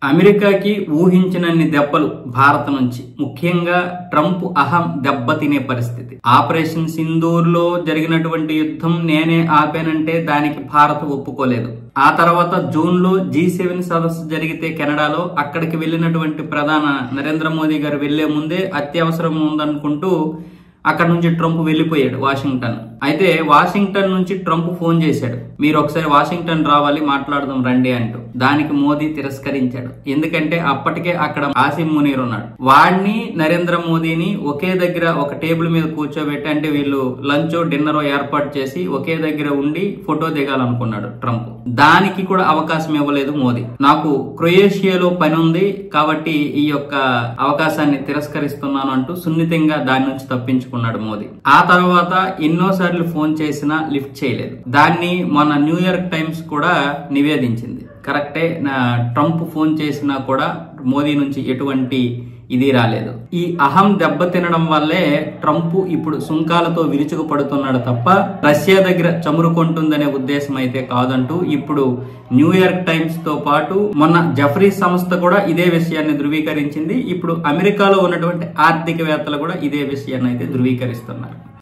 అమెరికాకి ఊహించినన్ని దెబ్బలు భారత్ నుంచి, ముఖ్యంగా ట్రంప్ అహం దెబ్బతినే పరిస్థితి. ఆపరేషన్ సింధూర్ లో జరిగినటువంటి యుద్ధం నేనే ఆపానంటే దానికి భారత్ ఒప్పుకోలేదు. ఆ తర్వాత జూన్ లో G7 సదస్సు జరిగితే కెనడాలో, అక్కడికి వెళ్ళినటువంటి ప్రధాని నరేంద్ర మోదీ గారు వెళ్లే ముందే అత్యవసరం ఉందనుకుంటూ అక్కడ నుంచి ట్రంప్ వెళ్లిపోయాడు వాషింగ్టన్. అయితే వాషింగ్టన్ నుంచి ట్రంప్ ఫోన్ చేశాడు, మీరు ఒకసారి వాషింగ్టన్ రావాలి, మాట్లాడదాం రండి అంటూ. దానికి మోదీ తిరస్కరించాడు. ఎందుకంటే అప్పటికే అక్కడ ఆసిమ్ మునీర్ ఉన్నాడు. వాడిని నరేంద్ర మోదీని ఒకే దగ్గర ఒక టేబుల్ మీద కూర్చోబెట్టి, అంటే వీళ్ళు లంచో డిన్నరో ఏర్పాటు చేసి ఒకే దగ్గర ఉండి ఫోటో దిగాలనుకున్నాడు ట్రంప్. దానికి కూడా అవకాశం ఇవ్వలేదు మోదీ. నాకు క్రొయేషియాలో పని ఉంది కాబట్టి ఈ యొక్క అవకాశాన్ని తిరస్కరిస్తున్నాను అంటూ సున్నితంగా దాని నుంచి తప్పించుకున్నాడు మోదీ. ఆ తర్వాత ఎన్నోసార్లు ఫోన్ చేసినా లిఫ్ట్ చేయలేదు. దాన్ని మన న్యూయార్క్ టైమ్స్ కూడా నివేదించింది. కరెక్టే, ట్రంప్ ఫోన్ చేసినా కూడా మోదీ నుంచి ఎటువంటి ఇది రాలేదు. ఈ అహం దెబ్బతినడం వల్లే ట్రంప్ ఇప్పుడు సుంకాలతో విరుచుకుపడుతున్నాడు తప్ప రష్యా దగ్గర చమురుకుంటుందనే ఉద్దేశం అయితే కాదంటూ ఇప్పుడు న్యూయార్క్ టైమ్స్ తో పాటు మొన్న జెఫ్రీ సంస్థ కూడా ఇదే విషయాన్ని ధృవీకరించింది. ఇప్పుడు అమెరికాలో ఉన్నటువంటి ఆర్థికవేత్తలు కూడా ఇదే విషయాన్ని అయితే ధృవీకరిస్తున్నారు.